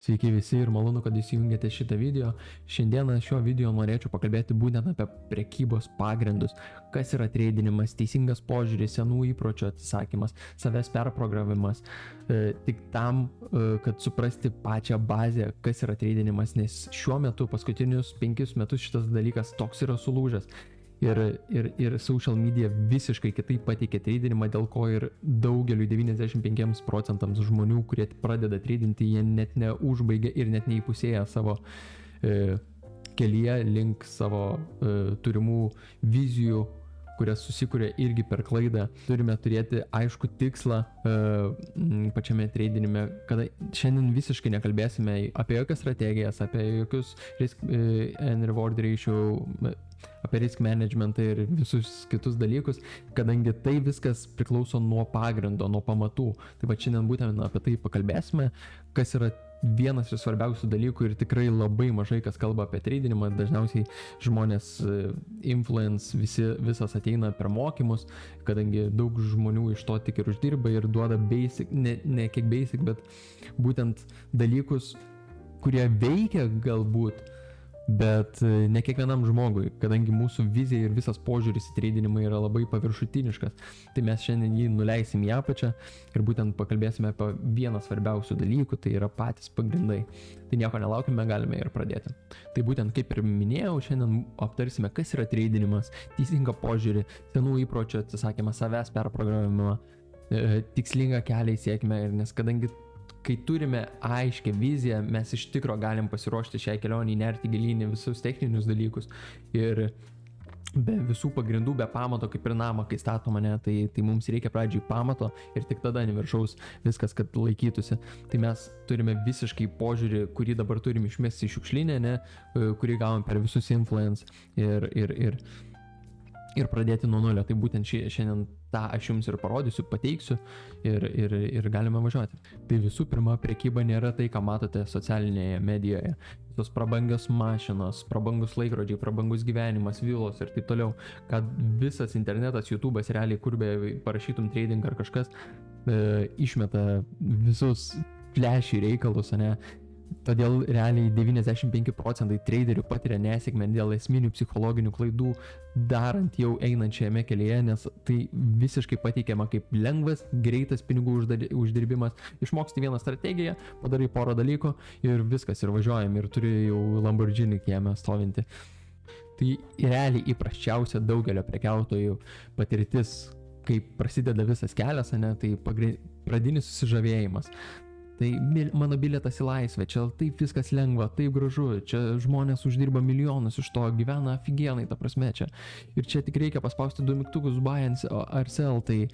Sveiki visi ir malonu, kad įsijungėte šitą video. Šiandieną šio video norėčiau pakalbėti būtent apie prekybos pagrindus. Kas yra treidinimas, teisingas požiūris, senų įpročių atsisakymas, savęs perprogramimas. Tik tam, kad suprasti pačią bazę, kas yra treidinimas, nes šiuo metu, paskutinius 5 metus šitas dalykas toks yra sulūžęs. Ir social media visiškai kitaip pateikia treidinimą, dėl ko ir daugeliu 95% žmonių, kurie pradeda treidinti, jie net neužbaigia ir net neįpusėja savo kelyje link savo turimų vizijų, kurias susikuria irgi per klaidą. Turime turėti aišku tikslą pačiame treidinime, kada šiandien visiškai nekalbėsime apie jokias strategijas, apie jokius risk and reward ratio, apie risk managementą ir visus kitus dalykus, kadangi tai viskas priklauso nuo pagrindo, nuo pamatų. Tai va šiandien būtent apie tai pakalbėsime, kas yra vienas iš svarbiausių dalykų ir tikrai labai mažai kas kalba apie treidinimą. Dažniausiai žmonės influence visas ateina per mokymus, kadangi daug žmonių iš to tik ir uždirba ir duoda basic, ne kiek basic, bet būtent dalykus, kurie veikia galbūt, bet ne kiekvienam žmogui, kadangi mūsų vizija ir visas požiūris į treidinimą yra labai paviršutiniškas. Tai mes šiandien jį nuleisim į apačią ir būtent pakalbėsime apie vieną svarbiausių dalykų, tai yra patys pagrindai. Tai nieko nelaukime, galime ir pradėti. Tai būtent kaip ir minėjau, šiandien aptarsime, kas yra treidinimas, teisingą požiūrį, senų įpročių atsisakymą, savęs perprogramavimą, tikslingą kelią į sėkmę, nes kadangi kai turime aiškę viziją, mes iš tikro galim pasiruošti šiai kelionį, nerti gilyn į visus techninius dalykus ir be visų pagrindų, be pamato, kaip ir namą, kai statoma, tai mums reikia pradžiai pamato ir tik tada ant viršaus viskas, kad laikytųsi. Tai mes turime visiškai požiūrį, kurį dabar turim išmesti į šiukšlinę, kurį gavom per visus influence ir pradėti nuo nulio. Tai būtent šiandien tą aš jums ir parodysiu, pateiksiu ir galime važiuoti. Tai visų pirma, prekyba nėra tai, ką matote socialinėje medijoje. Visos prabangios mašinos, prabangus laikrodžiai, prabangus gyvenimas, vilos ir taip toliau, kad visas internetas, YouTube'as realiai, kur be parašytum trading ar kažkas, išmeta visus flashy reikalus, ne? Todėl realiai 95% traderių patiria nesėkmę dėl esminių psichologinių klaidų, darant jau einančiame kelyje, nes tai visiškai pateikiama kaip lengvas, greitas pinigų uždirbimas. Išmoksti vieną strategiją, padarai porą dalykų ir viskas, ir važiuojam, ir turi jau Lamborghini kieme stovinti. Tai realiai įprasčiausia daugelio prekiautojų patirtis, kaip prasideda visas kelias, tai pradinis susižavėjimas. Tai mano bilietas į laisvę, čia taip viskas lengva, taip gražu, čia žmonės uždirba milijonus iš to, gyvena aфиgenai, ta prasme čia. Ir čia tik reikia paspausti 2 mygtukus buy or sell, tai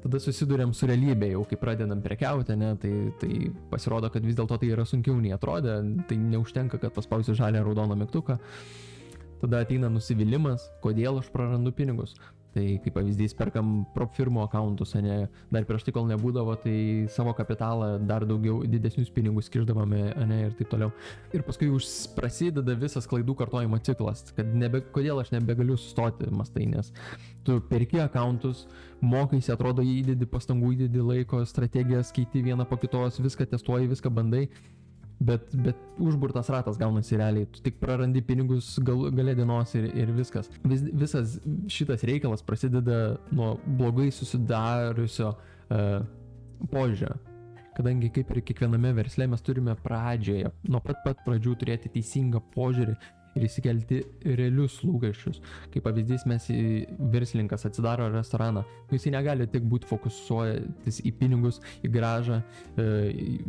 tada susiduriam su realybė jau, kai pradedam prekiauti, tai pasirodo, kad vis dėlto tai yra sunkiau nei atrodė, tai neužtenka, kad paspausiu žalią raudoną mygtuką. Tada ateina nusivylimas, kodėl aš prarandu pinigus. Tai kaip pavyzdys, perkam prop firmų akauntus, dar prieš tai kol nebūdavo, tai savo kapitalą dar daugiau didesnius pinigus skirdavome, ir taip toliau. Ir paskui prasideda visas klaidų kartojimo ciklas, kad kodėl aš nebegaliu sustoti mastai, nes tu perki akauntus, mokaisi, atrodo, įdedi pastangų, įdedi laiko, strategijas, keiti vieną po kitos, viską testuoji, viską bandai. Bet užburtas ratas gaunasi realiai, tu tik prarandi pinigus gale dienos ir viskas. Visas šitas reikalas prasideda nuo blogai susidariusio požiūrio. Kadangi kaip ir kiekviename versle mes turime pradžioje, nuo pat pradžių turėti teisingą požiūrį ir įsikelti realius lūkesčius. Kaip pavyzdys, verslininkas atsidaro restoraną, jisai negali tik būti fokusuotis į pinigus, į gražą,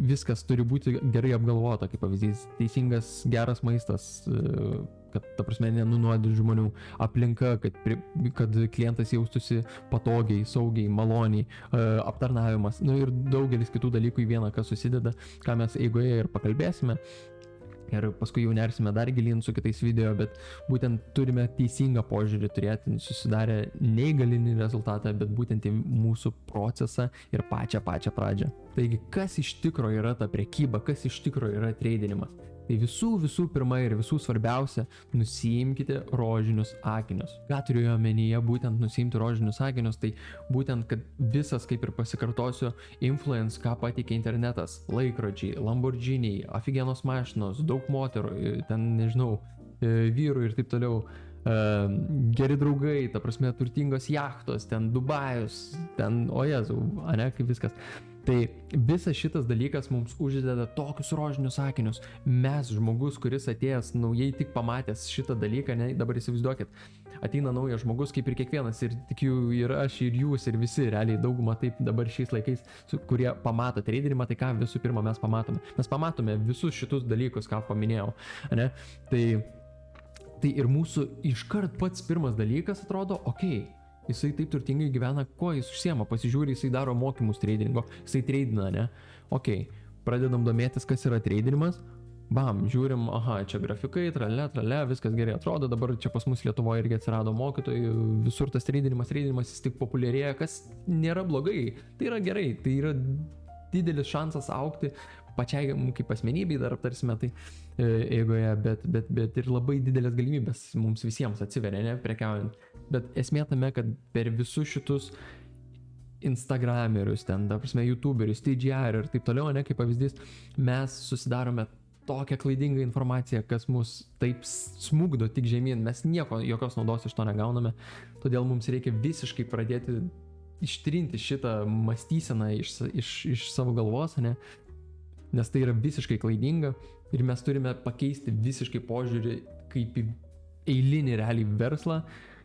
viskas turi būti gerai apgalvota, kaip pavyzdys, teisingas geras maistas, kad ta prasme nenunuodyti žmonių, aplinka, kad klientas jaustųsi patogiai, saugiai, maloniai, aptarnavimas, ir daugelis kitų dalykų į vieną, kas susideda, ką mes eigoje ir pakalbėsime. Ir paskui jau nersime dar gilyn su kitais video, bet būtent turime teisingą požiūrį turėti, susidarę ne į galinį rezultatą, bet būtent į mūsų procesą ir pačią pradžią. Taigi, kas iš tikro yra ta prekyba, kas iš tikro yra treidinimas? Tai Tai visų pirma ir visų svarbiausia, nusiimkite rožinius akinius. Ką turiu omenyje būtent nusiimti rožinius akinius, tai būtent, kad visas, kaip ir pasikartosiu, influence, ką pateikia internetas, laikrodžiai, Lamborghiniai, aфиgenos mašinos, daug moterų, ten nežinau, vyrų ir taip toliau, geri draugai, ta prasme, turtingos jachtos, ten Dubajus, ten, o Jėzau, ane, kaip viskas. Tai visas šitas dalykas mums uždeda tokius rožinius akinius. Mes, žmogus, kuris atėjęs naujai tik pamatęs šitą dalyką, ne, dabar įsivaizduokit, ateina naujas žmogus kaip ir kiekvienas, ir tik jų ir aš, ir jūs, ir visi, realiai dauguma taip dabar šiais laikais, kurie pamato treidinimą, tai ką visų pirma mes pamatome? Mes pamatome visus šitus dalykus, ką paminėjau, ne? Tai ir mūsų iškart pats pirmas dalykas atrodo, jisai taip turtingai gyvena, kuo jis užsiema, pasižiūri, jisai daro mokymus treidingo, jisai treidina, ne? Pradedam domėtis, kas yra treidinimas, bam, žiūrim, čia grafikai, trale, viskas gerai atrodo, dabar čia pas mus Lietuvoje irgi atsirado mokytojų, visur tas treidinimas jis tik populiarėja, kas nėra blogai, tai yra gerai, tai yra didelis šansas augti, pačiai kaip asmenybei dar aptarsime tai eigoje, bet ir labai didelės galimybės mums visiems atsiveria, ne, prekiaujant. Bet esmė tame, kad per visus šitus Instagramerius, ten, ta prasme, YouTuberius, TGR ir taip toliau, ne, kaip pavyzdys, mes susidarome tokią klaidingą informaciją, kas mus taip smugdo tik žemyn, mes jokios naudos iš to negauname, todėl mums reikia visiškai pradėti ištrinti šitą mąstyseną iš savo galvos, ne, nes tai yra visiškai klaidinga ir mes turime pakeisti visiškai požiūrį kaip į eilinį realiai verslą,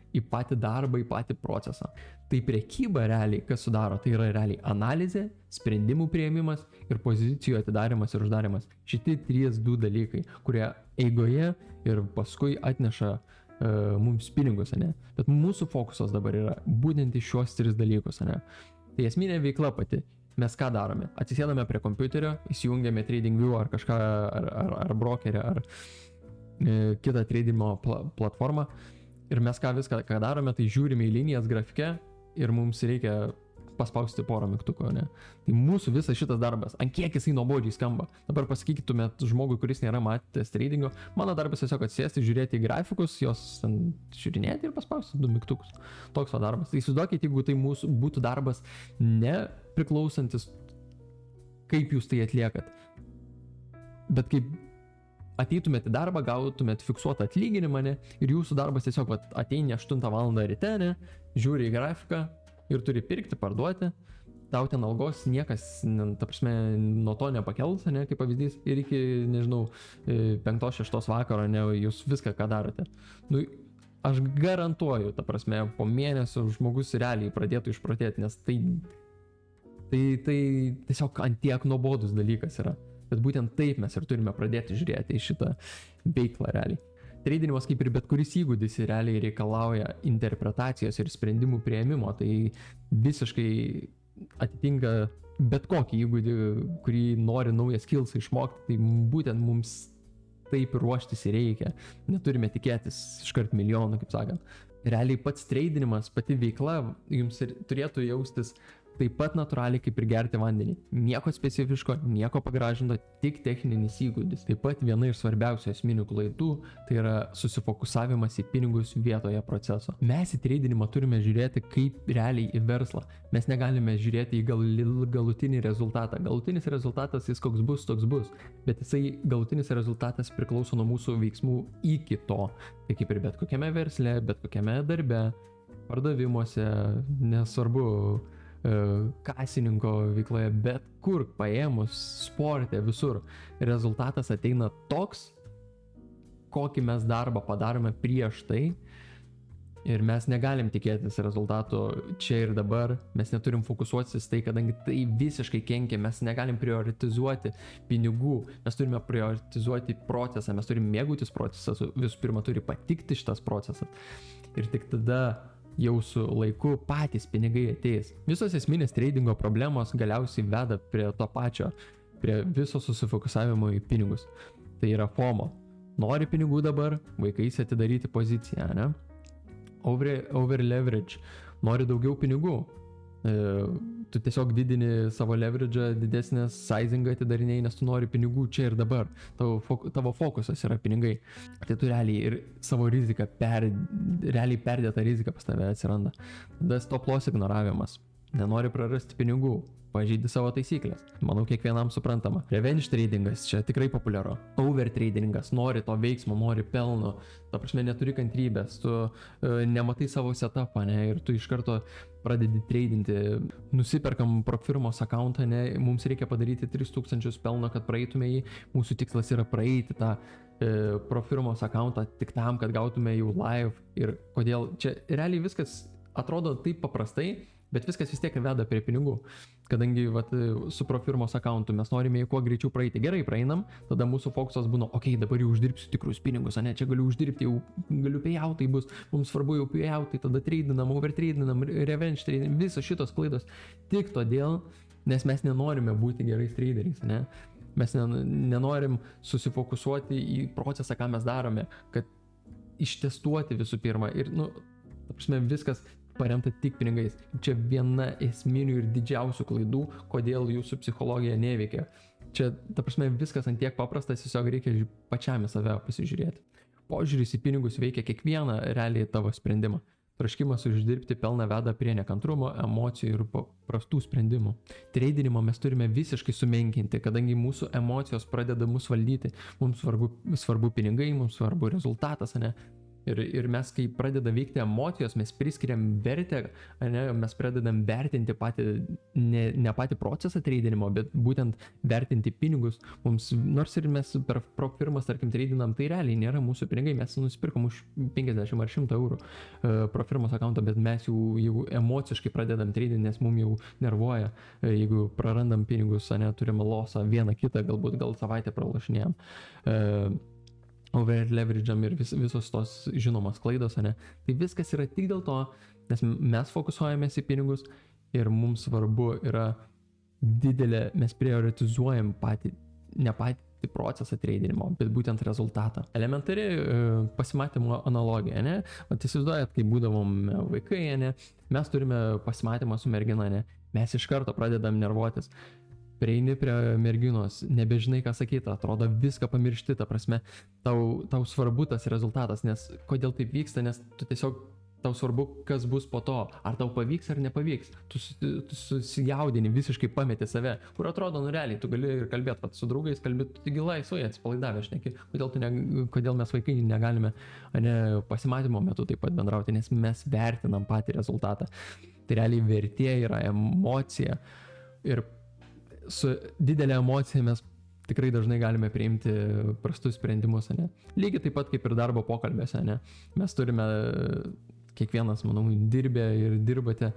į patį darbą, į patį procesą. Tai prekyba realiai, kas sudaro, tai yra realiai analizė, sprendimų priėmimas ir pozicijų atidarimas ir uždarimas. Šitie 3 dalykai, kurie eigoje ir paskui atneša mums pinigus, ne? Bet mūsų fokusas dabar yra būtent į šios 3 dalykus, ne? Tai esminė veikla pati. Mes ką darome? Atsisėdame prie kompiuterio, įsijungiame TradingView ar kažką, ar brokerį, ar kitą tradingimo platformą. Ir mes viską, ką darome, tai žiūrime į linijas grafike ir mums reikia paspausti porą mygtukų, ne? Tai mūsų visas šitas darbas, ant kiek jisai nuobodžiai skamba. Dabar pasakytumėt žmogui, kuris nėra matęs tradingo, mano darbas tiesiog atsėsti, žiūrėti į grafikus, jos žiūrinėti ir paspausti 2 mygtukus. Toks va darbas. Tai įsivaizduokit, jeigu tai mūsų būtų darbas nepriklausantis, kaip jūs tai atliekat, bet kaip ateitumėt į darbą, gautumėt fiksuotą atlyginimą, ne? Ir jūsų darbas tiesiog ateini 8 val. Ryte, ne? Žiūri į grafiką ir turi pirkti, parduoti, tau ten algos niekas, ta prasme, nuo to nepakels, ne, kaip pavyzdys, ir iki, nežinau, 5-6 vakaro, ne, jūs viską, ką darote. Nu, aš garantuoju, ta prasme, po mėnesio žmogus realiai pradėtų išprotėti, nes tai tiesiog antiek nuobodus dalykas yra. Bet būtent taip mes ir turime pradėti žiūrėti į šitą veiklą realiai. Treidinimas, kaip ir bet kuris įgūdis, realiai reikalauja interpretacijos ir sprendimų priėmimo, tai visiškai atitinka bet kokį įgūdį, kurį nori naują skillsą išmokti, tai būtent mums taip ruoštis ir reikia. Neturime tikėtis iškart milijonų, kaip sakant. Realiai pats treidinimas, pati veikla jums ir turėtų jaustis taip pat natūraliai kaip ir gerti vandenį. Nieko specifiško, nieko pagražinto, tik techninis įgūdis. Taip pat viena iš svarbiausių esminių klaidų tai yra susifokusavimas į pinigus vietoje proceso. Mes į treidinimą turime žiūrėti kaip realiai į verslą. Mes negalime žiūrėti į galutinį rezultatą. Galutinis rezultatas jis koks bus, toks bus. Bet jisai galutinis rezultatas priklauso nuo mūsų veiksmų iki to. Tai kaip ir bet kokiame versle, bet kokiame darbe, pardavimuose, nesvarbu, kasininko veikloje, bet kur paėmus, sporte, visur, rezultatas ateina toks, kokį mes darbą padarome prieš tai ir mes negalim tikėtis rezultato čia ir dabar, mes neturim fokusuotis tai, kadangi tai visiškai kenkia, mes negalim prioritizuoti pinigų, mes turime prioritizuoti procesą, mes turim mėgautis procesas, visų pirma turi patikti šitas procesas ir tik tada jau su laiku patys pinigai ateis. Visos esminės tradingo problemos galiausiai veda prie to pačio, prie viso susifokusavimo į pinigus. Tai yra FOMO. Nori pinigų dabar, vaikais atidaryti poziciją, ne? Over leverage. Nori daugiau pinigų. Tu tiesiog didini savo leverage, didesnės sizingą atidarinėjai, nes tu nori pinigų čia ir dabar. Tavo fokusas yra pinigai. Tai tu realiai ir savo riziką, realiai perdėta rizika pas tave atsiranda. Tada stop loss ignoravimas. Nenori prarasti pinigų. Pažeidi savo taisyklės. Manau, kiekvienam suprantama. Revenge tradingas čia tikrai populiaru. Overtradingas, nori to veiksmo, nori pelno. Ta prasme, neturi kantrybės, tu nematai savo setupą, ne, ir tu iš karto pradedi tradinti. Nusiperkam Profirmos accountą, ne, mums reikia padaryti 3000 pelno, kad praeitume jį. Mūsų tikslas yra praeiti tą Profirmos accountą tik tam, kad gautume jau live. Ir kodėl čia realiai viskas atrodo taip paprastai, bet viskas vis tiek veda prie pinigų. Kadangi su Profirmos accountu mes norime jį kuo greičiau praeiti. Gerai, praeinam, tada mūsų fokusas būna, dabar jau uždirbsiu tikrus pinigus, ne, čia galiu uždirbti, jau galiu payoutai bus, mums svarbu jau payoutai, tada tradinam, overtradinam, revenge tradinam, visos šitos klaidos. Tik todėl, nes mes nenorime būti gerais traderiais, ne. Mes nenorim susifokusuoti į procesą, ką mes darome, kad ištestuoti visų pirma ir, ta prasme, viskas paremta tik pinigais. Čia viena esminių ir didžiausių klaidų, kodėl jūsų psichologija neveikia. Čia, ta prasme, viskas ant tiek paprastas, tiesiog reikia pačiam į save pasižiūrėti. Požiūris į pinigus veikia kiekvieną realiai tavo sprendimą. Troškimas uždirbti pelną veda prie nekantrumo, emocijų ir prastų sprendimų. Tradinimo mes turime visiškai sumenkinti, kadangi mūsų emocijos pradeda mus valdyti. Mums svarbu pinigai, mums svarbu rezultatas, ne? Ir mes, kai pradeda veikti emocijos, mes priskiriam vertę, ne, mes pradedam vertinti ne patį procesą tradinimo, bet būtent vertinti pinigus. Mums, nors ir mes per Profirmas, tarkim, tradinam, tai realiai nėra mūsų pinigai, mes nusipirkom už 50 ar 100 eurų Profirmos accountą, bet mes jau emociškai pradedam tradinti, nes mums jau nervuoja, jeigu prarandam pinigus, ne, turim losą vieną kitą, galbūt gal savaitę pralašinėjom. Overleverage'am ir visos tos žinomos klaidos, ne? Tai viskas yra tik dėl to, nes mes fokusuojamės į pinigus ir mums svarbu yra mes prioritizuojam ne patį procesą tradinimo, bet būtent rezultatą. Elementari pasimatymo analogija, ne? Įsivaizduojat, kai būdavom vaikai, ne? Mes turime pasimatymą su mergina, ne? Mes iš karto pradedam nervuotis. Prieini prie merginos, nebežinai ką sakyti, atrodo viską pamiršti, ta prasme, tau svarbu tas rezultatas, nes kodėl taip vyksta, nes tau svarbu, kas bus po to, ar tau pavyks ar nepavyks, tu susijaudini, visiškai pameti save, kur atrodo, realiai, tu gali ir kalbėti, su draugais kalbėti, tu taigi laisvai atsipalaidavę, šneki, kodėl mes vaikai negalime pasimatymo metu taip pat bendrauti, nes mes vertinam patį rezultatą. Tai realiai vertė yra emocija ir su didelė emocija mes tikrai dažnai galime priimti prastus sprendimus, ne? Lygiai taip pat kaip ir darbo pokalbėse, ne? Mes turime, kiekvienas, manau, dirbę ir dirbate,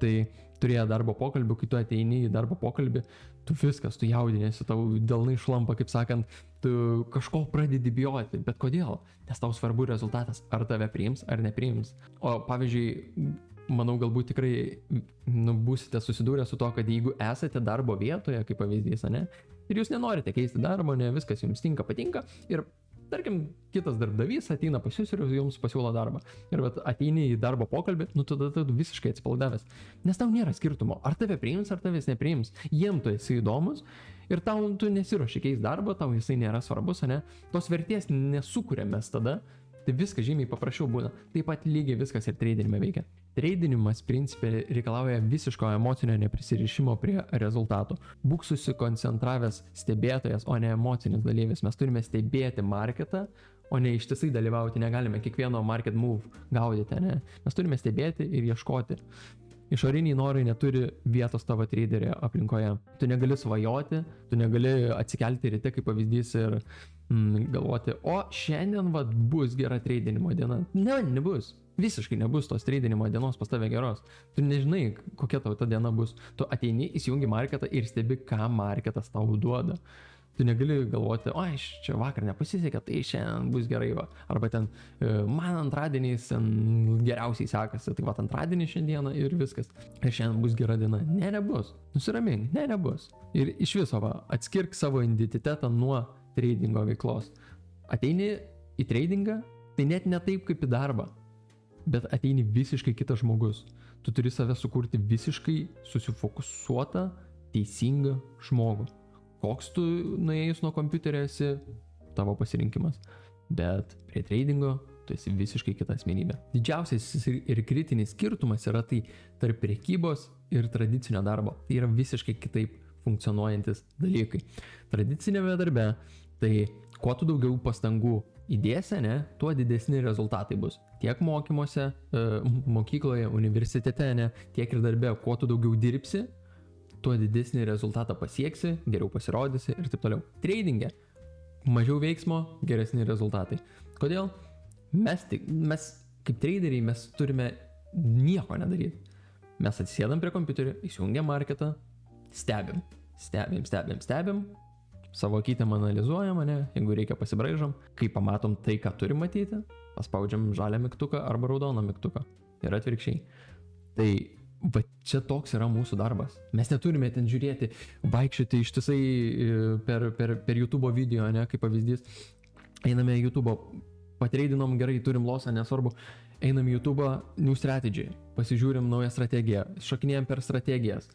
tai turėję darbo pokalbį, kai tu ateini į darbo pokalbį, tu viskas, tu jaudinėsi, tau delnai šlampa, kaip sakant, tu kažko pradedi bijoti, bet kodėl? Nes tau svarbu rezultatas, ar tave priims, ar nepriims. O pavyzdžiui, manau, galbūt tikrai būsite susidūrę su to, kad jeigu esate darbo vietoje, kaip pavyzdys, ne, ir jūs nenorite keisti darbo, ne, viskas jums patinka, ir tarkim, kitas darbdavys ateina pas jūs ir jums pasiūlo darbą. Ir ateini į darbo pokalbį, tada tu visiškai atsipalaidavęs. Nes tau nėra skirtumo, ar tave priims, ar tavęs nepriims. Jiem tu esi įdomus ir tu nesiruoši keisti darbą, tau jisai nėra svarbus, ne. Tos vertės nesukuriam mes tada. Tai viskas žymiai paprasčiau būna. Taip pat lygiai viskas ir tradinime veikia. Tradinimas principė reikalauja visiško emocinio neprisirišimo prie rezultatų. Būk susikoncentravęs stebėtojas, o ne emocinis dalyvis. Mes turime stebėti marketą, o ne ištisai dalyvauti. Negalime kiekvieno market move gaudyti, ne? Mes turime stebėti ir ieškoti. Išoriniai norai neturi vietos tavo traderio aplinkoje. Tu negali svajoti, tu negali atsikelti ryte kaip pavyzdys ir galvoti, o šiandien bus gera tradinimo diena. Ne, nebus. Visiškai nebus tos tradinimo dienos pas tave geros. Tu nežinai, kokia tau ta diena bus. Tu ateini, įsijungi marketą ir stebi, ką marketas tau duoda. Tu negali galvoti, o čia vakar nepasisekė, tai šiandien bus gerai, va. Arba ten, man antradieniais geriausiai sekasi, tai va antradienį šiandieną ir viskas. Ir šiandien bus gera diena. Ne, nebus. Nusiramink, nebus. Ir iš viso, atskirk savo identitetą nuo tradingo veiklos. Ateini į tradingą, tai net ne taip kaip į darbą, bet ateini visiškai kitas žmogus. Tu turi save sukurti visiškai susifokusuotą, teisingą žmogų. Koks tu nuėjus nuo kompiuterio esi, tavo pasirinkimas. Bet prie tradingo tu esi visiškai kita asmenybė. Didžiausias ir kritinis skirtumas yra tai tarp prekybos ir tradicinio darbo. Tai yra visiškai kitaip funkcionuojantis dalykai. Tradicinėme darbe, tai kuo tu daugiau pastangų įdėsi, ne, tuo didesni rezultatai bus. Tiek mokymuose, mokykloje, universitete, ne, tiek ir darbe, kuo tu daugiau dirbsi, tuo didesnį rezultatą pasieksi, geriau pasirodysi ir taip toliau. Tradinge mažiau veiksmo, geresni rezultatai. Kodėl? Mes kaip traderiai, mes turime nieko nedaryti. Mes atsisėdam prie kompiuterio, įsijungiam marketą, stebim, savo akytėm analizuojam, ne, jeigu reikia pasibraižom, kai pamatom tai, ką turim matyti, paspaudžiam žalią mygtuką arba raudoną mygtuką ir atvirkščiai. Tai va čia toks yra mūsų darbas. Mes neturime ten žiūrėti, vaikščioti ištisai per YouTube video, ne, kaip pavyzdys. Einame į YouTube, patreidinom gerai, turim losą, nesvarbu. Einam į YouTube, New Strategy, pasižiūrim naują strategiją, šokinėjam per strategijas.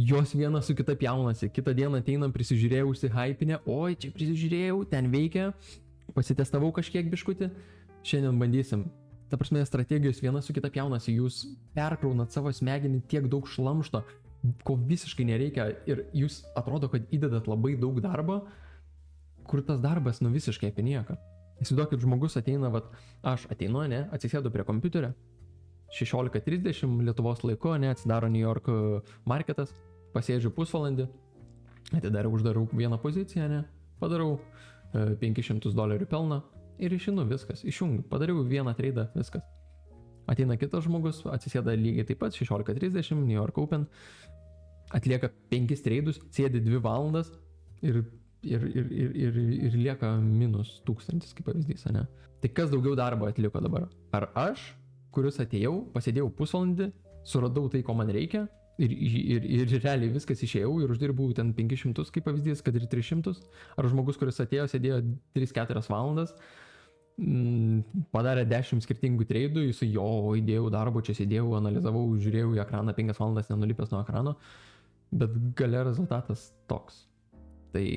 Jos viena su kita pjaunasi, kitą dieną ateinam, prisižiūrėjau, užsihypinę, oi, čia prisižiūrėjau, ten veikia, pasitestavau kažkiek biškutį, šiandien bandysim. Ta prasme, strategijos viena su kita pjaunasi, jūs perkraunat savo smegenį tiek daug šlamšto, ko visiškai nereikia ir jūs atrodo, kad įdedat labai daug darbo, kur tas darbas visiškai apie nieką. Įsivaizduokit, žmogus ateina, aš ateinu, ne, atsisėdu prie kompiuterio, 16:30 Lietuvos laiku, ne, atsidaro New York marketas, pasėdžiu pusvalandį, uždarau vieną poziciją, ne, padarau $500 pelną ir išeinu, viskas, išjungiu, padariau vieną tradą, viskas. Ateina kitas žmogus, atsisėda lygiai taip pat, 16:30 New York Open, atlieka 5 tradus, sėdi 2 valandas ir lieka -1000, kaip pavyzdys, ne. Tai kas daugiau darbo atliko dabar? Ar aš, kuris atėjau, pasėdėjau pusvalandį, suradau tai, ko man reikia ir realiai viskas išėjau ir uždirbau ten 500, kaip pavyzdys, kad ir 300? Ar žmogus, kuris atėjo, sėdėjo 3-4 valandas, padarė 10 skirtingų treidų, jis įdėjau darbo, čia sėdėjau, analizavau, žiūrėjau į ekraną 5 valandas nenulipęs nuo ekrano, bet gale rezultatas toks. Tai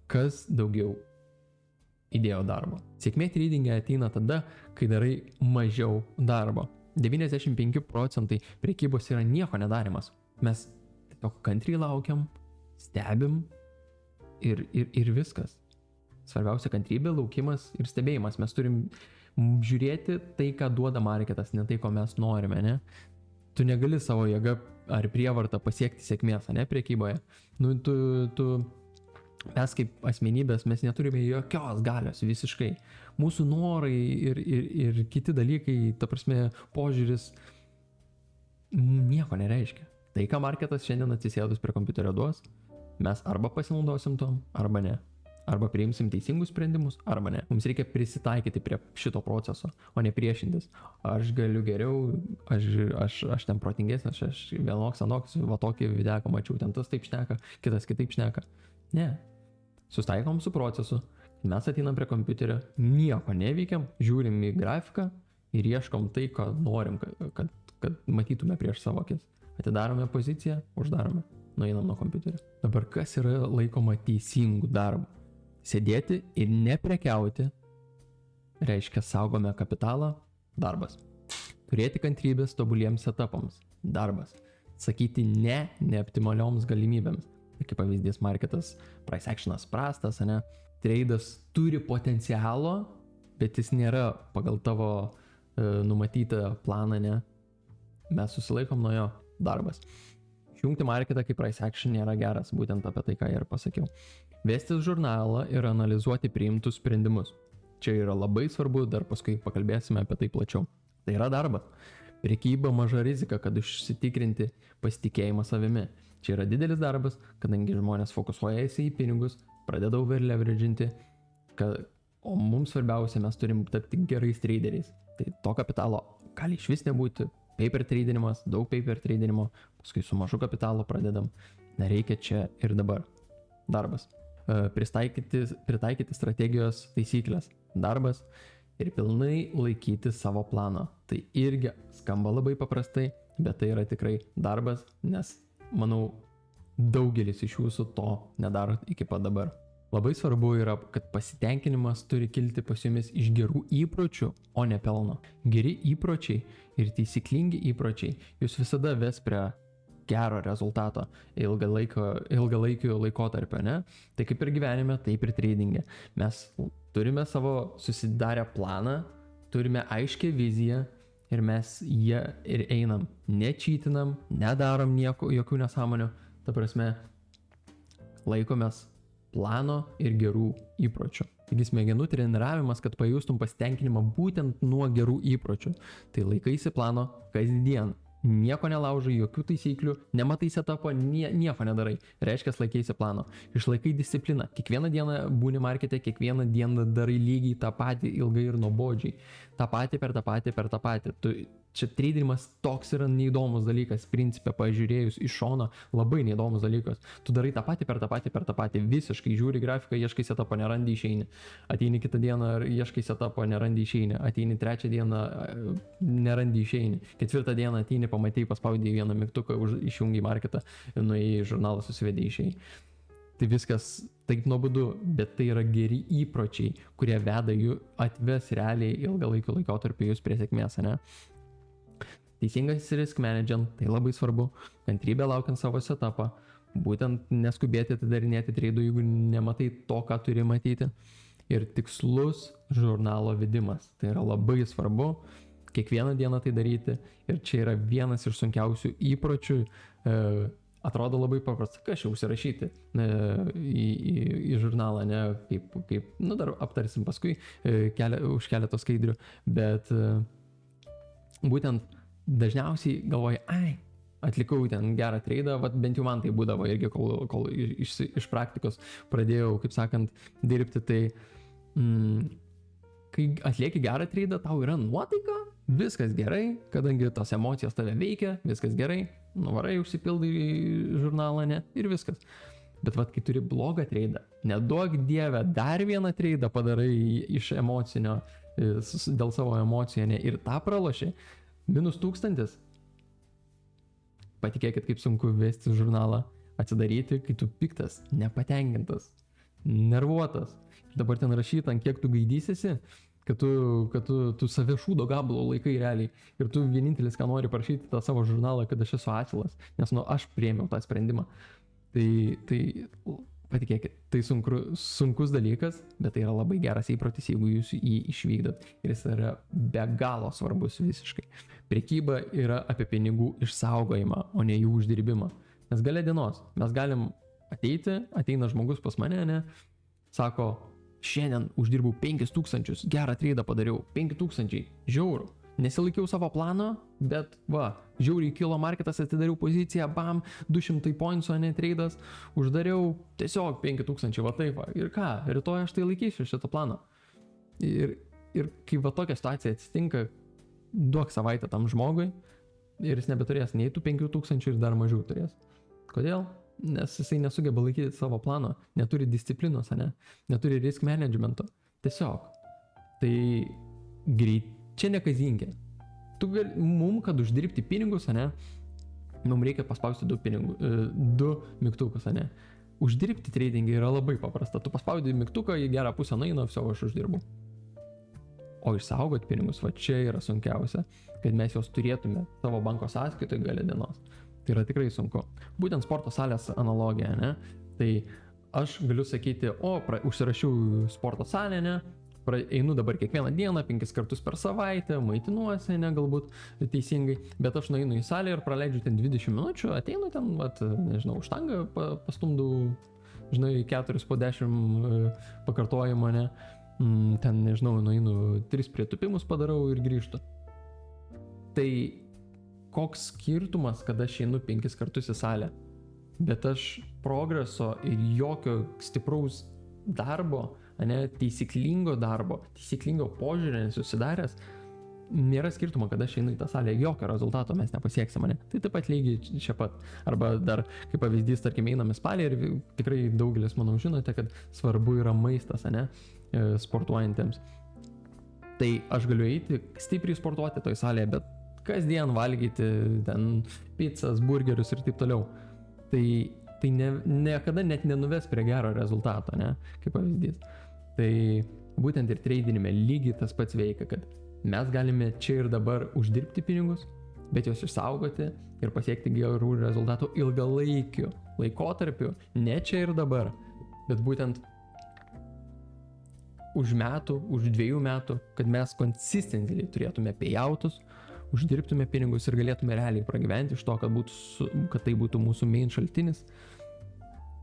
kas daugiau įdėjo darbo? Sėkmė tradinge ateina tada, kai darai mažiau darbo. 95% prekybos yra nieko nedarimas. Mes tiesiog kantriai laukiam, stebim ir viskas. Svarbiausia kantrybė, laukimas ir stebėjimas. Mes turim žiūrėti tai, ką duoda marketas, ne tai, ko mes norime, ne? Tu negali savo jėga ar prievartą pasiekti sėkmės, ne, prekyboje. Mes kaip asmenybės, mes neturime jokios galios visiškai. Mūsų norai ir kiti dalykai, ta prasme, požiūris, nieko nereiškia. Tai, ką marketas šiandien atsisėdus prie kompiuterio duos, mes arba pasinaudosim tom, arba ne. Arba priimsim teisingus sprendimus, arba ne. Mums reikia prisitaikyti prie šito proceso, o ne priešintis. Aš galiu geriau, aš ten protingesnis, aš vienoks, anoks, va tokį videką mačiau, ten tas taip šneka, kitas kitaip šneka. Ne. Sustaikom su procesu, mes ateinam prie kompiuterio, nieko neveikiam, žiūrim į grafiką ir ieškom tai, ką norim, kad matytume prieš savo akis. Atidarome poziciją, uždarome, nueinam nuo kompiuterio. Dabar kas yra laikoma teisingų darbų? Sėdėti ir neprekiauti reiškia saugome kapitalą, darbas. Turėti kantrybės tobuliems setupams, darbas. Sakyti ne neoptimalioms galimybėms. Kaip pavyzdys, marketas, price actionas prastas, ne? Tradas turi potencialo, bet jis nėra pagal tavo numatytą planą, ne? Mes susilaikom nuo jo, darbas. Išjungti marketą kaip price action nėra geras, būtent apie tai, ką ir pasakiau. Vestis žurnalą ir analizuoti priimtus sprendimus. Čia yra labai svarbu, dar paskui pakalbėsime apie tai plačiau. Tai yra darbas. Prekyba maža rizika, kad užsitikrinti pasitikėjimą savimi. Čia yra didelis darbas, kadangi žmonės fokusuojasi į pinigus, pradeda overleveraginti, o mums svarbiausia, mes turim tapti gerais traderiais. Tai to kapitalo gali iš vis nebūti, paper tradinimas, daug paper tradinimo, paskui su mažu kapitalu pradedam, nereikia čia ir dabar. Darbas. Pritaikyti strategijos taisyklės. Darbas. ir pilnai laikyti savo plano. Tai irgi skamba labai paprastai, bet tai yra tikrai darbas, nes manau, daugelis iš jūsų to nedarot iki pat dabar. Labai svarbu yra, kad pasitenkinimas turi kilti pas jumis iš gerų įpročių, o ne pelno. Geri įpročiai ir taisyklingi įpročiai jūs visada ves prie gero rezultato ilgalaikiu laikotarpiu, ne? Tai kaip ir gyvenime, taip ir tradinge. Mes turime savo susidarę planą, turime aiškę viziją ir mes ją ir einam. Nečytinam, nedarom nieko, jokių nesąmonių. Ta prasme, laikomės plano ir gerų įpročių. Taigi smegenų treniravimas, kad pajustum pasitenkinimą būtent nuo gerų įpročių. Tai laikaisi plano kasdien. Nieko nelaužai, jokių taisyklių, nematai setapo, nieko nedarai. Reiškia, laikaisi plano. Išlaikai discipliną. Kiekvieną dieną būni markete, kiekvieną dieną darai lygiai tą patį ilgai ir nuobodžiai. tą patį per tą patį. Čia tradinimas toks yra neįdomus dalykas, principė, pažiūrėjus iš šono, labai neįdomus dalykas. Tu darai tą patį per tą patį, visiškai žiūri grafiką, ieškai setapo, nerandi išeini. Ateini kitą dieną ir ieškai setapo, nerandi išeini. Ateini trečią dieną, nerandi išeini. Ketvirtą dieną ateini, pamatai, paspaudai vieną mygtuką, išjungi marketą, nuėjai į žurnalą, susivedai, išeini. Tai viskas taip nuobodu, bet tai yra geri įpročiai, kurie veda jų, atves realiai ilgalaikio laikotarpio jūs prie sėkmės, ne? Teisingas risk management, tai labai svarbu, kantrybė laukiant savo setupą, būtent neskubėti atidarinėti treidų, jeigu nematai to, ką turi matyti, ir tikslus žurnalo vedimas, tai yra labai svarbu, kiekvieną dieną tai daryti, ir čia yra vienas iš sunkiausių įpročių, atrodo labai paprasta, kažkaip užsirašyti į žurnalą, ne, kaip, nu dar aptarsim paskui už keletą skaidrių, bet būtent dažniausiai galvoji, atlikau ten gerą treidą, bent jau man tai būdavo irgi, kol iš praktikos pradėjau, kaip sakant, dirbti, tai kai atlieki gerą treidą, tau yra nuotaika, viskas gerai, kadangi tos emocijos tave veikia, viskas gerai, nuvarai, užsipildai žurnalą, ne, ir viskas. Bet kai turi blogą treidą, neduok dieve, dar vieną treidą padarai iš emocinio, dėl savo emocijų, ne, ir tą praloši, -1000. Patikėkit, kaip sunku vesti žurnalą, atsidaryti, kai tu piktas, nepatenkintas, nervuotas. Ir dabar ten rašyta, ant kiek tu gaidysiesi, kad tu save šūdo gabalo laikai realiai. Ir tu vienintelis, ką nori parašyti tą savo žurnalą, kad aš esu asilas, nes aš priėmiau tą sprendimą. Tai patikėkit, tai sunkus dalykas, bet tai yra labai geras įprotis, jeigu jūs jį išvykdot. Ir jis yra be galo svarbus visiškai. Prekyba yra apie pinigų išsaugojimą, o ne jų uždirbimą. Nes gale dienos mes galim ateina žmogus pas mane, ne, sako, šiandien uždirbau 5000, gerą treidą padariau, 5000, žiauru. Nesilaikiau savo plano, bet žiauriai kilo marketas, atidariau poziciją, bam, 200 pointsų, ne treidas, uždariau tiesiog 5000, taip, ir ką, rytoj aš tai laikysiu šitą planą. Ir kai tokia situacija atsitinka, duok savaitę tam žmogui ir jis nebeturės nei tų 5000 ir dar mažiau turės. Kodėl? Nes jisai nesugeba laikyti savo plano, neturi disciplinos, neturi risk managemento. Tiesiog. Tai greit. Čia ne kazinkė. Mum, kad uždirbti pinigus, mums reikia paspausti 2 mygtukus, Uždirbti tradingai yra labai paprasta. Tu paspaudi mygtuką, į gerą pusę nueina, aš uždirbu. O išsaugoti pinigus, čia yra sunkiausia, kad mes juos turėtume savo banko sąskaitoje gale dienos. Tai yra tikrai sunku. Būtent sporto salės analogija, Tai aš galiu sakyti, užsirašiau sporto salę, einu dabar kiekvieną dieną, 5 kartus per savaitę, maitinuosi, galbūt teisingai, bet aš nueinu į salę ir praleidžiu ten 20 minučių, ateinu ten, nežinau, štangą pastumdau, 4 po 10 pakartojimo, ten, nežinau, nueinu 3 pritūpimus padarau ir grįžtu. Tai koks skirtumas, kada aš einu 5 kartus į salę, bet aš progreso ir jokio stipraus darbo, taisyklingo darbo, taisyklingo požiūrį nesusidaręs, nėra skirtumo, kada aš einu į tą salę, jokio rezultato mes nepasieksim, Tai taip pat lygiai čia pat. Arba dar, kaip pavyzdys, tarkim, einam į spalį ir tikrai daugelis, manau, žinote, kad svarbu yra maistas, sportuojantiems. Tai aš galiu eiti stipriai sportuoti toj salėje, bet kasdien valgyti ten pizzas, burgerius ir taip toliau. Tai niekada net nenuves prie gero rezultato, ne, kaip pavyzdys. Tai būtent ir tradinime lygiai tas pats veikia, kad mes galime čia ir dabar uždirbti pinigus, bet juos išsaugoti ir pasiekti gerų rezultatų ilgalaikiu laikotarpiu, ne čia ir dabar, bet būtent už metų, už 2 metų, kad mes consistently turėtume payoutus, uždirbtume pinigus ir galėtume realiai pragyventi iš to, kad tai būtų mūsų main šaltinis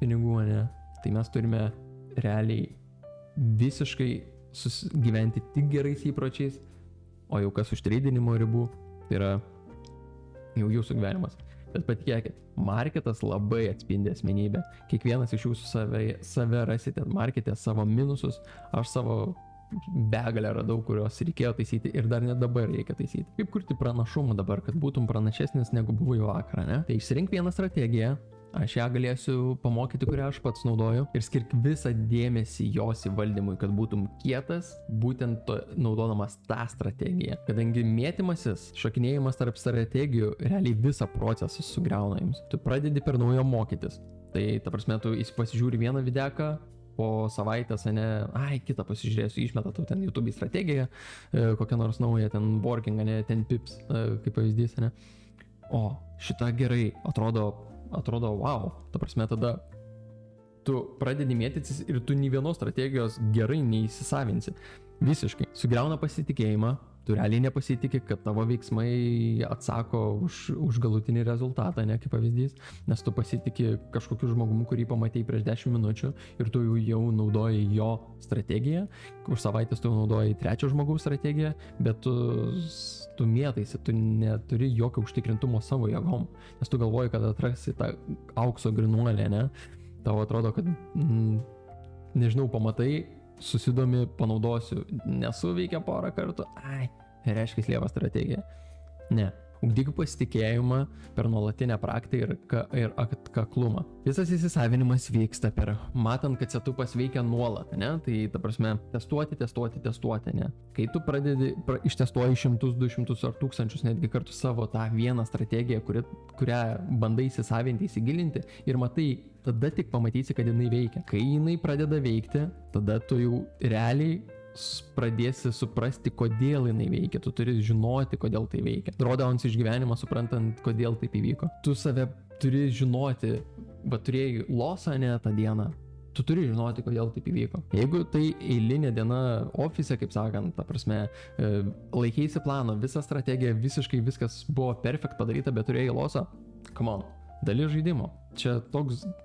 pinigų, ne? Tai mes turime realiai visiškai gyventi tik gerais įpročiais, o jau kas už tradinimo ribų, tai yra jau jūsų gyvenimas. Bet patikėkit, marketas labai atspindi asmenybę. Kiekvienas iš jūsų save rasite markete, savo minusus, aš savo begalę radau, kurios reikėjo taisyti ir dar net dabar reikia taisyti. Kaip kurti pranašumą dabar, kad būtum pranašesnis negu buvai vakarą, ne? Tai išsirink vieną strategiją, aš ją galėsiu pamokyti, kurią aš pats naudoju ir skirk visą dėmesį jos įvaldymui, kad būtum kietas, būtent naudodamas tą strategiją. Kadangi mėtymasis, šokinėjimas tarp strategijų realiai visą procesą sugriauna jums. Tu pradedi per naujo mokytis. Tai ta prasme, tu pasižiūri vieną videką, po savaitės, ne, kitą pasižiūrėsiu, išmeta tau ten YouTube strategiją, kokią nors naują, ten working, ne, 10 pips, kaip pavyzdys, ne. O, šita gerai, atrodo, wow, ta prasme, tada tu pradedi mėtytis ir tu nei vienos strategijos gerai neįsisavinsi. Visiškai. Sugriauna pasitikėjimą, tu realiai nepasitikė, kad tavo veiksmai atsako už galutinį rezultatą, ne, kaip pavyzdys, nes tu pasitikė kažkokiu žmogumu, kurį pamatei prieš 10 minučių ir tu jau naudoji jo strategiją, už savaitės tu naudoji trečio žmogaus strategiją, bet tu mėtaisi, tu neturi jokio užtikrintumo savo jėgom, nes tu galvoji, kad atrasi tą aukso grynuolę, ne, tau atrodo, kad, nežinau, pamatai, susidomi, panaudosiu, nesuveikia porą kartų, reiškia lieva strategija. Ne. Ugdyk pasitikėjimą per nuolatinę praktiką ir atkaklumą. Visas įsisavinimas vyksta per matant, kad setupas veikia nuolat, ne? Tai ta prasme, testuoti, ne? Kai tu ištestuoji 100, 200 ar 1000 netgi kartų savo tą vieną strategiją, kurią bandai įsisavinti, įsigilinti ir matai, tada tik pamatysi, kad jinai veikia. Kai jinai pradeda veikti, tada tu jau realiai pradėsi suprasti, kodėl jinai veikia. Tu turi žinoti, kodėl tai veikia. Drawdowns išgyvenimą suprantant, kodėl taip įvyko. Tu save turi žinoti, turėjai losą, ne, tą dieną. Tu turi žinoti, kodėl taip įvyko. Jeigu tai eilinė diena ofise, kaip sakant, ta prasme, laikėsi plano, visa strategija, visiškai viskas buvo perfekt padaryta, bet turėjai losą, come on. Dalis žaidimo. Čia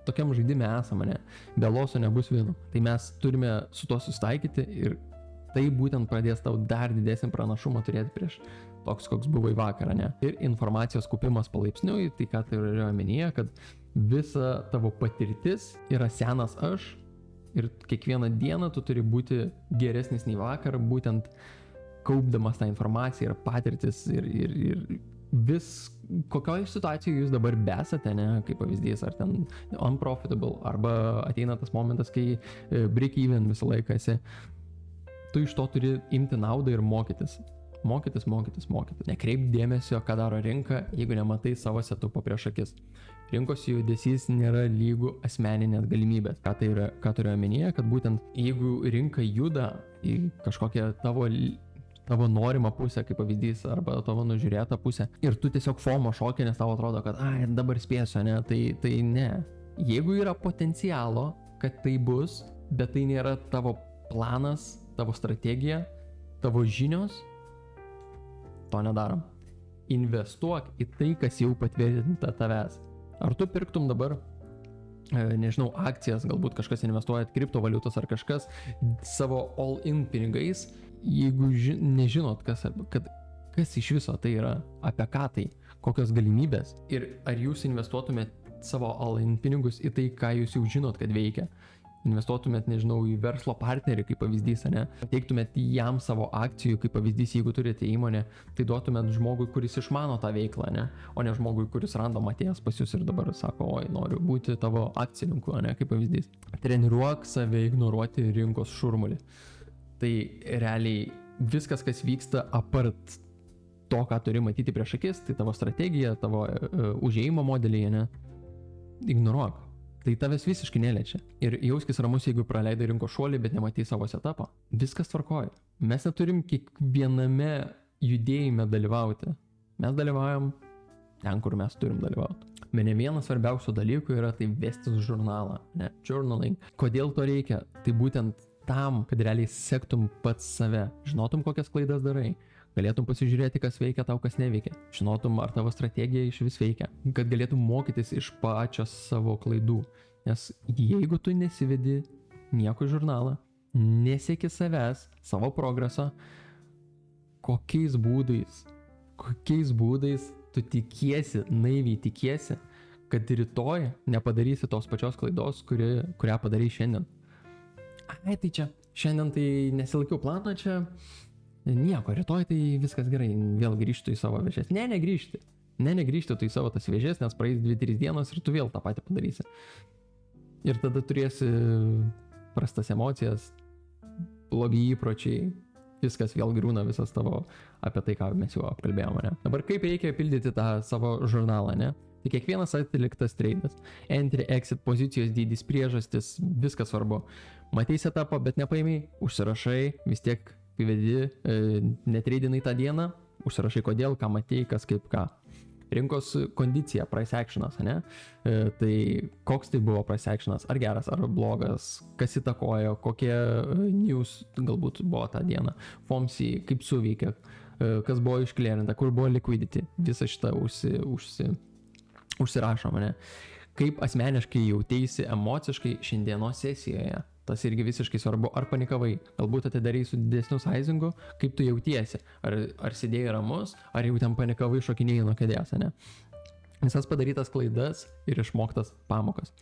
tokiam žaidime esame, ne? Be loso nebus vinų. Tai mes turime su to susitaikyti ir tai būtent pradės tau dar didesnį pranašumą turėti prieš toks, koks buvai vakarą, ne? Ir informacijos kaupimas palaipsniui, tai ką tai yra omenyje, kad visa tavo patirtis yra senas aš ir kiekvieną dieną tu turi būti geresnis nei vakar, būtent kaupdamas tą informaciją ir patirtis ir kokioj situacijoje jūs dabar besate, ne, kaip pavyzdys, ar ten unprofitable, arba ateina tas momentas, kai break even visą laiką esi. Tu iš to turi imti naudą ir mokytis. Mokytis. Nekreip dėmesio, ką daro rinka, jeigu nematai savo setupo prieš akis. Rinkos judesys nėra lygų asmeninės galimybės. Ką turiu omenyje, kad būtent jeigu rinka juda į kažkokią tavo norimą pusę, kaip pavyzdys, arba tavo nužiūrėtą pusę, ir tu tiesiog FOMO šokė, nes tau atrodo, kad dabar spėsiu, ne, tai ne. Jeigu yra potencialo, kad tai bus, bet tai nėra tavo planas, tavo strategija, tavo žinios, to nedarom. Investuok į tai, kas jau patvirtinta tavęs. Ar tu pirktum dabar, nežinau, akcijas, galbūt kažkas investuoja kriptovaliutos ar kažkas savo all-in pinigais, jeigu nežinot, kas iš viso tai yra, apie ką tai, kokios galimybės ir ar jūs investuotumėt savo all-in pinigus į tai, ką jūs jau žinot, kad veikia. Investuotumėt, nežinau, į verslo partnerį, kaip pavyzdys, ne? Teiktumėt jam savo akcijų, kaip pavyzdys, jeigu turite įmonę, tai duotumėt žmogui, kuris išmano tą veiklą, ne? O ne žmogui, kuris random atėjęs pas jūs ir dabar sako, oi, noriu būti tavo akcininku, ne? Kaip pavyzdys. Treniruok save ignoruoti rinkos šurmulį. Tai realiai viskas, kas vyksta apart to, ką turi matyti prieš akis, tai tavo strategija, tavo užėjimo modeliai, ne, ignoruok. Tai tavęs visiškai neliečia. Ir jauskis ramus, jeigu praleidai rinkos šuolį, bet nematai savo setupą. Viskas tvarkoja. Mes neturim kiekviename judėjime dalyvauti. Mes dalyvaujam ten, kur mes turim dalyvauti. Mene vienas svarbiausių dalykų yra tai vestis žurnalą, ne, journaling. Kodėl to reikia? Tai būtent tam, kad realiai sektum pats save, žinotum, kokias klaidas darai, galėtum pasižiūrėti, kas veikia tau, kas neveikia, žinotum, ar tavo strategija iš vis veikia, kad galėtum mokytis iš pačios savo klaidų. Nes jeigu tu nesivedi nieko į žurnalą, nesieki savęs, savo progreso, kokiais būdais tu tikiesi, naiviai tikiesi, kad rytoj nepadarysi tos pačios klaidos, kurią padarai šiandien. Ai, tai čia, šiandien tai nesilaikiau plano, čia nieko, rytoj tai viskas gerai, vėl grįžtu į savo vėžes. Negrįžti tu į savo tas vėžes, nes praeis 2-3 dienos ir tu vėl tą patį padarysi. Ir tada turėsi prastas emocijas, blogi įpročiai, viskas vėl griūna visas tavo apie tai, ką mes jau apkalbėjome, ne? Dabar kaip reikia pildyti tą savo žurnalą, ne? Tai kiekvienas atliktas treidas, entry, exit, pozicijos dydis, priežastis, viskas svarbu. Matei setupą, bet nepaėmei, užsirašai, vis tiek įvedi, netreidinai tą dieną, užsirašai kodėl, ką matei, kas kaip ką. Rinkos kondicija, price actionas, ne? Tai koks tai buvo price actionas, ar geras, ar blogas, kas įtakojo, kokie news galbūt buvo tą dieną, FOMC, kaip suveikė, kas buvo išklėrinta, kur buvo liquidity, visą šitą užsirašom, ne? Kaip asmeniškai jauteisi emociškai šiandienos sesijoje. Tas irgi visiškai svarbu, ar panikavai, galbūt atidarai su didesniu saizingu, kaip tu jautiesi, ar sėdėjai ramus, ar jau ten panikavai, šokinėjai nuo kėdės, ne? Visas padarytas klaidas ir išmoktas pamokas.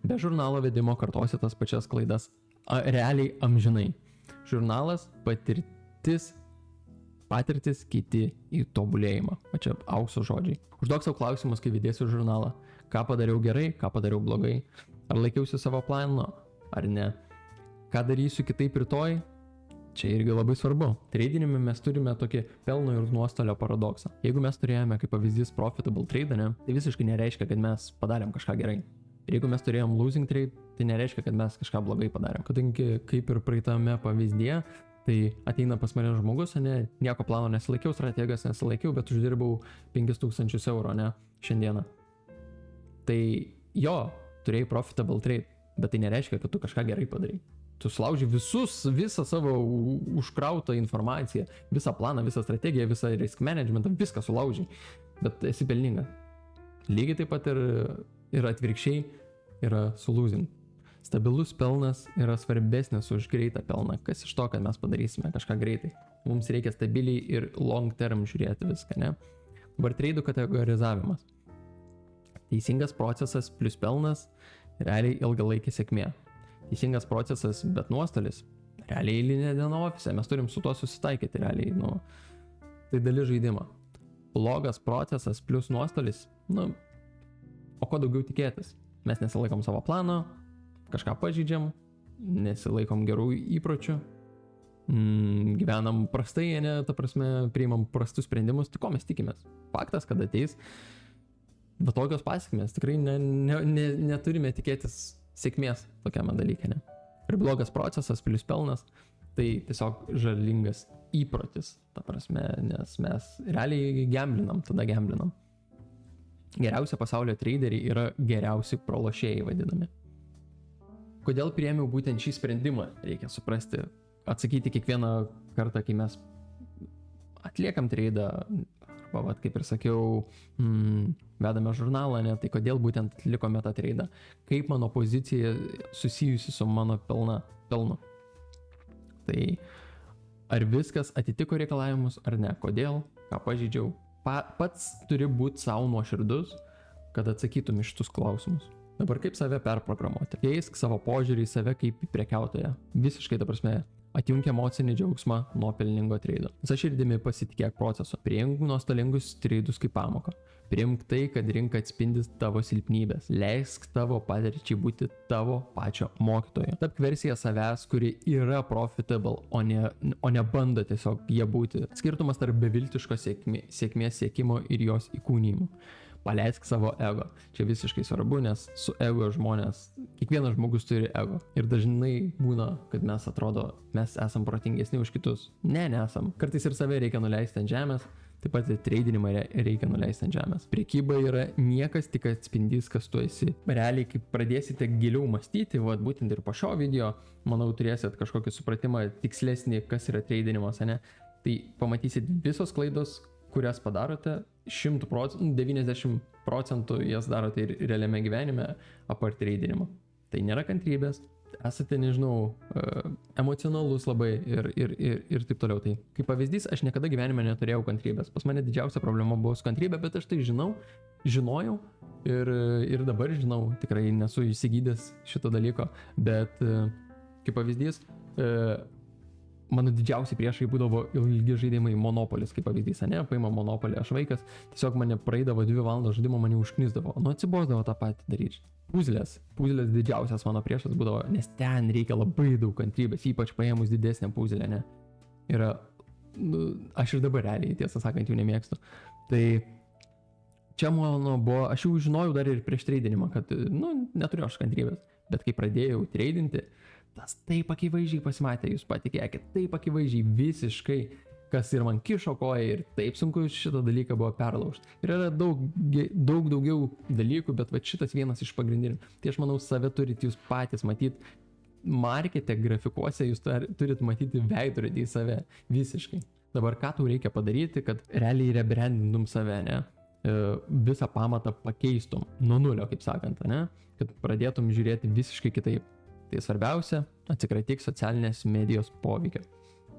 Be žurnalo vedimo kartosi tas pačias klaidas realiai amžinai. Žurnalas, patirtis kiti į tobulėjimą. O čia aukso žodžiai. Užduok savo klausimus, kai vedėsi žurnalą. Ką padariau gerai, ką padariau blogai, ar laikiausi savo plano, ar ne. Ką darysiu kitaip rytoj? Čia irgi labai svarbu. Treidinime mes turime tokį pelno ir nuostolio paradoksą. Jeigu mes turėjome kaip pavyzdys profitable trade, ne, tai visiškai nereiškia, kad mes padarėm kažką gerai. Ir jeigu mes turėjom losing trade, tai nereiškia, kad mes kažką blogai padarėm. Kadangi kaip ir praeitame pavyzdyje, tai ateina pas mane žmogus, ne, nieko plano nesilaikiau, strategijos nesilaikiau, bet uždirbau 5000 eurų, ne, šiandieną. Tai jo, turėjai profitable trade, bet tai nereiškia, kad tu kažką gerai padarai. Tu sulauži visą savo užkrautą informaciją, visą planą, visą strategiją, visą risk managementą, viską sulauži, bet esi pelninga. Lygiai taip pat ir atvirkščiai yra su losing. Stabilus pelnas yra svarbesnis už greitą pelną. Kas iš to, kad mes padarysime kažką greitai? Mums reikia stabiliai ir long term žiūrėti viską, ne? Dabar treidų kategorizavimas. Teisingas procesas plus pelnas, realiai ilgalaikė sėkmė. Teisingas procesas, bet nuostolis, realiai eilinė diena ofise. Mes turim su tuo susitaikyti, realiai, tai dalis žaidimo. Blogas procesas plus nuostolis, o ko daugiau tikėtis? Mes nesilaikom savo plano, kažką pažydžiam, nesilaikom gerų įpročių, gyvenam prastai, ne, ta prasme, priimam prastus sprendimus, tai ko mes tikimės? Faktas, kad ateis, bet tokios pasekmės, tikrai neturime tikėtis sėkmės tokiame dalyke, ne. Ir blogas procesas plus pelnas, tai tiesiog žalingas įprotis, ta prasme, nes mes realiai gamblinam. Geriausi pasaulio traderiai yra geriausi pralošėjai vadinami. Kodėl priėmiau būtent šį sprendimą, reikia suprasti, atsakyti kiekvieną kartą, kai mes atliekam tradą, arba, kaip ir sakiau, vedame žurnalą, ne, tai kodėl būtent atlikome tą tradą, kaip mano pozicija susijusi su mano pelnu. Tai ar viskas atitiko reikalavimus ar ne, kodėl, ką pažydžiau. Pats turi būti savo nuoširdus, kad atsakytum iš šitus klausimus. Dabar kaip save perprogramuoti? Keisk savo požiūrį į save kaip į prekiautoją. Visiškai, ta prasme, Atjunk emocinį džiaugsmą nuo pelningo treido. Visa širdimi pasitikėk procesu. Priimk nuostolingus treidus kaip pamoką. Priimk tai, kad rinka atspindi tavo silpnybės. Leisk tavo patirčiai būti tavo pačio mokytoju. Tapk versija savęs, kuri yra profitable, o ne bando tiesiog jie būti. Skirtumas tarp beviltiško sėkmės siekimo ir jos įkūnymo. Paleisk savo ego. Čia visiškai svarbu, nes su ego kiekvienas žmogus turi ego. Ir dažnai būna, kad mes esam protingesni už kitus. Ne, nesam. Kartais ir save reikia nuleisti ant žemės, taip pat treidinimą reikia nuleisti ant žemės. Prekyba yra niekas, tik atspindys, kas tu esi. Realiai, kai pradėsite giliau mąstyti, būtent ir po šio video, manau, turėsit kažkokį supratimą tikslesnį, kas yra treidinimas, ne? Tai pamatysit visos klaidos, kurias padarote, 100%, 90% jas darote ir realiame gyvenime, apart treidinimo. Tai nėra kantrybės, esate, nežinau, emocionalus labai ir taip toliau. Tai kaip pavyzdys, aš niekada gyvenime neturėjau kantrybės. Pas mane didžiausia problema buvo su kantrybė, bet aš tai žinojau ir dabar žinau, tikrai nesu įsigydęs šito dalyko, bet kaip pavyzdys, mano didžiausi priešai būdavo ilgi žaidimai, Monopolis, kaip pavyzdys, ne, paima Monopolį, aš vaikas, tiesiog mane praeidavo 2 valandos žaidimo, mane užknisdavo, atsibosdavo tą patį daryti. Puzlės didžiausias mano priešas būdavo, nes ten reikia labai daug kantrybės, ypač paėmus didesnę puzlę, ne. Ir aš ir dabar realiai, tiesą sakant, jų nemėgstu. Tai čia mano buvo, aš jau žinojau dar ir prieš treidinimą, kad, neturiu aš kantrybės, bet kai pradėjau treidinti, tas taip akivaizdžiai pasimatė, jūs patikėkit, taip akivaizdžiai visiškai, kas ir man kišo koją ir taip sunku šitą dalyką buvo perlaužti. Ir yra daug daugiau dalykų, bet šitas vienas iš pagrindinių. Tai aš manau, save turit jūs patys matyti, markete, grafikuose jūs turit matyti veidrodį į save visiškai. Dabar ką tau reikia padaryti, kad realiai rebrandintum save, ne? Visą pamatą pakeistum nuo nulio, kaip sakant, ne? Kad pradėtum žiūrėti visiškai kitaip. Tai svarbiausia, atsikratyk socialinės medijos poveikio.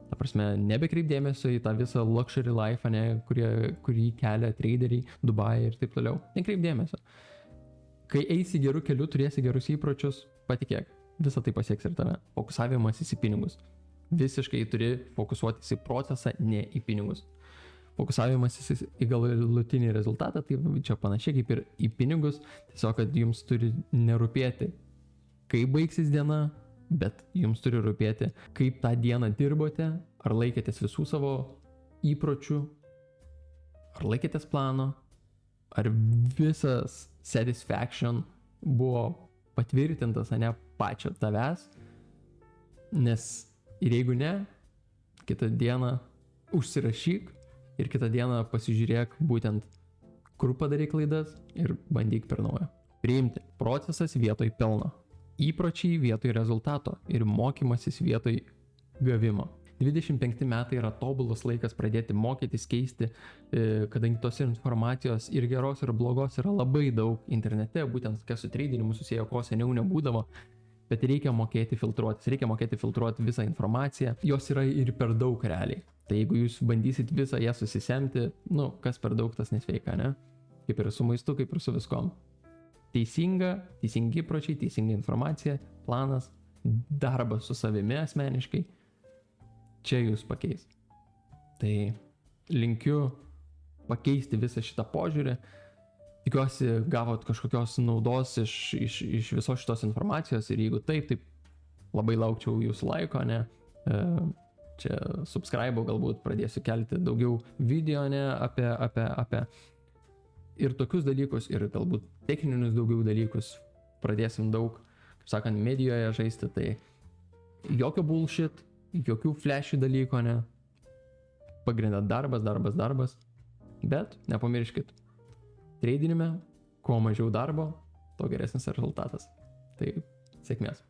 Ta prasme, nebekreip dėmesio į tą visą luxury life, ne, kurį kelia traderiai, Dubai ir taip toliau. Nekreip dėmesio. Kai eisi gerų kelių, turėsi gerus įpročius, patikėk, visą tai pasieks ir tave. Fokusavimas į pinigus. Visiškai turi fokusuotis į procesą, ne į pinigus. Fokusavimas į galutinį rezultatą, tai čia panašiai kaip ir į pinigus, tiesiog, kad jums turi nerūpėti, kaip baigsis diena, bet jums turi rūpėti, kaip tą dieną dirbote, ar laikėtės visų savo įpročių, ar laikėtės plano, ar visas satisfaction buvo patvirtintas, ne pačio tavęs, nes ir jeigu ne, kitą dieną užsirašyk ir kitą dieną pasižiūrėk būtent, kur padarai klaidas ir bandyk per naują. Priimti procesas vietoj pelno. Įpročiai vietoj rezultato ir mokymasis vietoj gavimo. 25 metai yra tobulas laikas pradėti mokytis, keisti, kadangi tos informacijos ir geros ir blogos yra labai daug internete, būtent kas su treidinimu susiję, ko seniau nebūdavo, bet reikia mokėti filtruoti visą informaciją, jos yra ir per daug realiai. Tai jeigu jūs bandysit visą ją susisemti, kas per daug, tas nesveika, ne? Kaip ir su maistu, kaip ir su viskom. Teisingi įpročiai, teisinga informacija, planas, darbas su savimi asmeniškai, čia jūs pakeis. Tai linkiu pakeisti visą šitą požiūrį. Tikiuosi gavot kažkokios naudos iš visos šitos informacijos ir jeigu taip labai laukčiau jūsų laiko, ne? Čia subscribe, galbūt pradėsiu kelti daugiau video, ne? Apie ir tokius dalykus, ir galbūt techninius daugiau dalykus pradėsim daug, kaip sakant, medijoje žaisti, tai jokio bullshit, jokių flashy dalykų, ne, pagrinda darbas, bet nepamirškit, treidinime, kuo mažiau darbo, tuo geresnis rezultatas. Tai sėkmės.